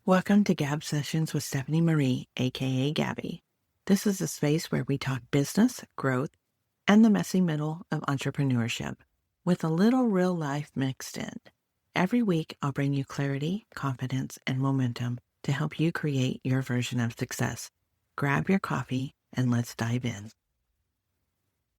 Welcome to Gab Sessions with Stephanie Marie, aka Gabbie. This is a space where we talk business, growth, and the messy middle of entrepreneurship, with a little real life mixed in. Every week, I'll bring you clarity, confidence, and momentum to help you create your version of success. Grab your coffee and let's dive in.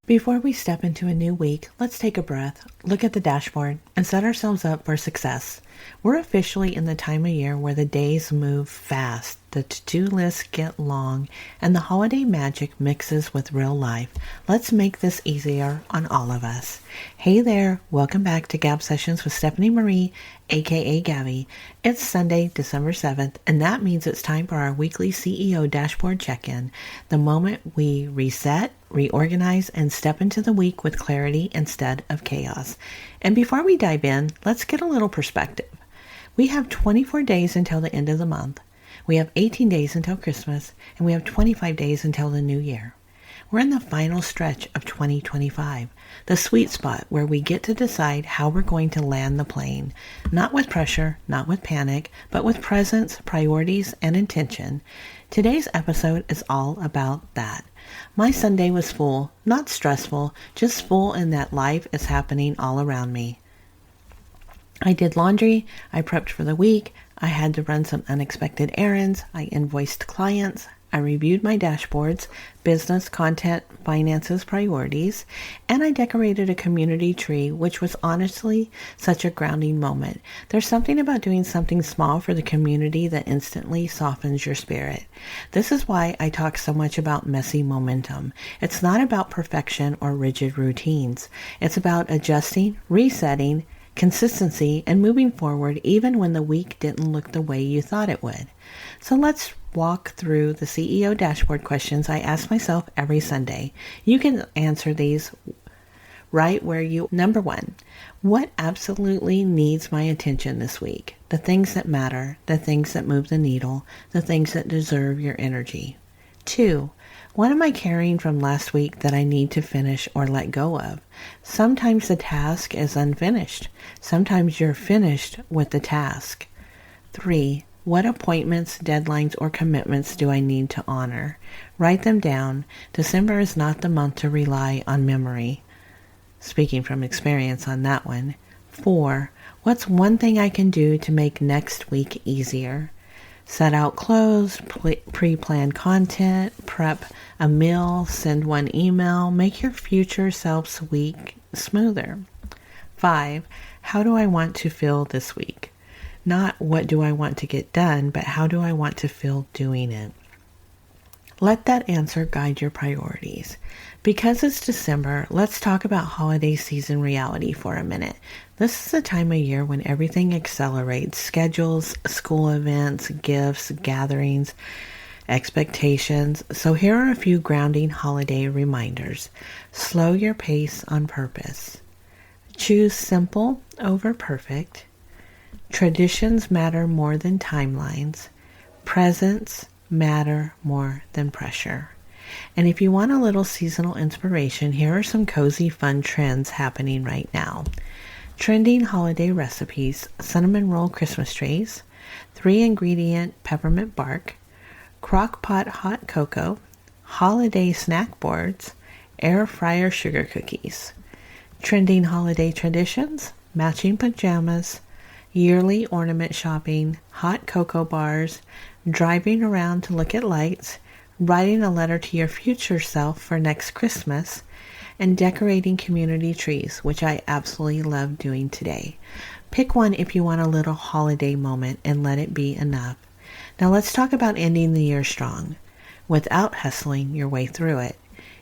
Before we step into a new week, let's take a breath, look at the dashboard, and set ourselves up for success. We're officially in the time of year where the days move fast, the to-do lists get long, and the holiday magic mixes with real life. Let's make this easier on all of us. Hey there, welcome back to Gab Sessions with Stephanie Marie, aka Gabbie. It's Sunday, December 7th, and that means it's time for our weekly CEO dashboard check-in, the moment we reset, reorganize, and step into the week with clarity instead of chaos. And before we dive in, let's get a little perspective. We have 24 days until the end of the month. We have 18 days until Christmas, and we have 25 days until the new year. We're in the final stretch of 2025, the sweet spot where we get to decide how we're going to land the plane, not with pressure, not with panic, but with presence, priorities, and intention. Today's episode is all about that. My Sunday was full, not stressful, just full in that life is happening all around me. I did laundry, I prepped for the week, I had to run some unexpected errands, I invoiced clients, I reviewed my dashboards, business, content, finances, priorities, and I decorated a community tree, which was honestly such a grounding moment. There's something about doing something small for the community that instantly softens your spirit. This is why I talk so much about messy momentum. It's not about perfection or rigid routines. It's about adjusting, resetting, consistency, and moving forward even when the week didn't look the way you thought it would. So let's walk through the CEO dashboard questions I ask myself every Sunday. You can answer these right where you. Number 1, what absolutely needs my attention this week? The things that matter, the things that move the needle, the things that deserve your energy. 2, what am I carrying from last week that I need to finish or let go of? Sometimes the task is unfinished. Sometimes you're finished with the task. 3, what appointments, deadlines, or commitments do I need to honor? Write them down. December is not the month to rely on memory. Speaking from experience on that one. 4, what's one thing I can do to make next week easier? Set out clothes, pre-plan content, prep a meal, send one email, make your future self's week smoother. 5, how do I want to feel this week? Not what do I want to get done, but how do I want to feel doing it? Let that answer guide your priorities. Because it's December, let's talk about holiday season reality for a minute. This is a time of year when everything accelerates. Schedules, school events, gifts, gatherings, expectations. So here are a few grounding holiday reminders. Slow your pace on purpose. Choose simple over perfect. Traditions matter more than timelines. Presents matter more than pressure. And if you want a little seasonal inspiration, here are some cozy, fun trends happening right now. Trending holiday recipes: cinnamon roll Christmas trees, 3-ingredient peppermint bark, crock pot hot cocoa, holiday snack boards, air fryer sugar cookies. Trending holiday traditions: matching pajamas, yearly ornament shopping, hot cocoa bars, driving around to look at lights, writing a letter to your future self for next Christmas, and decorating community trees, which I absolutely love doing today. Pick one if you want a little holiday moment and let it be enough. Now let's talk about ending the year strong, without hustling your way through it.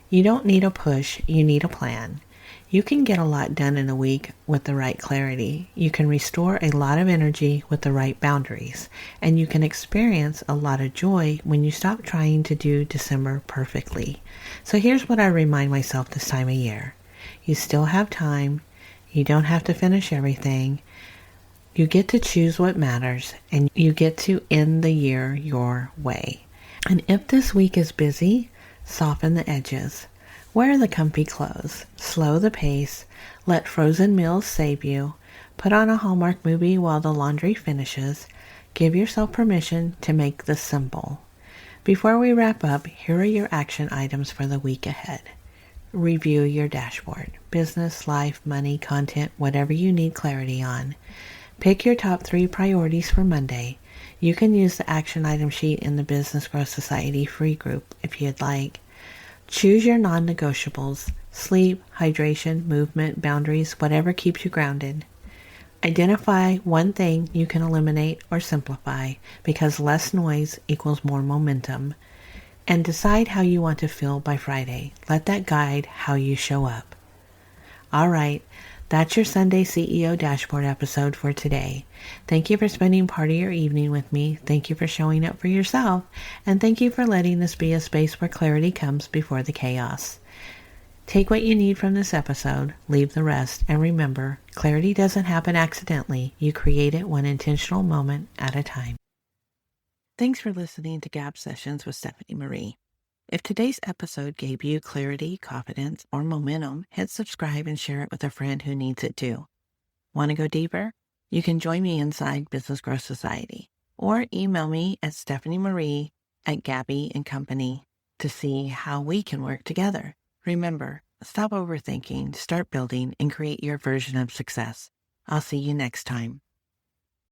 You don't need a push, you need a plan. You can get a lot done in a week with the right clarity. You can restore a lot of energy with the right boundaries. And you can experience a lot of joy when you stop trying to do December perfectly. So here's what I remind myself this time of year. You still have time. You don't have to finish everything. You get to choose what matters, and you get to end the year your way. And if this week is busy, soften the edges. Wear the comfy clothes, slow the pace, let frozen meals save you, put on a Hallmark movie while the laundry finishes, Give yourself permission to make this simple. Before we wrap up, here are your action items for the week ahead. Review your dashboard. Business, life, money, content, whatever you need clarity on. Pick your top 3 priorities for Monday. You can use the action item sheet in the Business Growth Society free group if you'd like. Choose your non-negotiables. Sleep, hydration, movement, boundaries, whatever keeps you grounded. Identify one thing you can eliminate or simplify because less noise equals more momentum. And decide how you want to feel by Friday. Let that guide how you show up. All right, that's your Sunday CEO Dashboard episode for today. Thank you for spending part of your evening with me. Thank you for showing up for yourself. And thank you for letting this be a space where clarity comes before the chaos. Take what you need from this episode, leave the rest, and remember, clarity doesn't happen accidentally. You create it one intentional moment at a time. Thanks for listening to Gab Sessions with Stephanie Marie. If today's episode gave you clarity, confidence, or momentum, hit subscribe and share it with a friend who needs it too. Want to go deeper? You can join me inside Business Growth Society or email me at stephaniemarie@gabbie&company to see how we can work together. Remember, stop overthinking, start building, and create your version of success. I'll see you next time.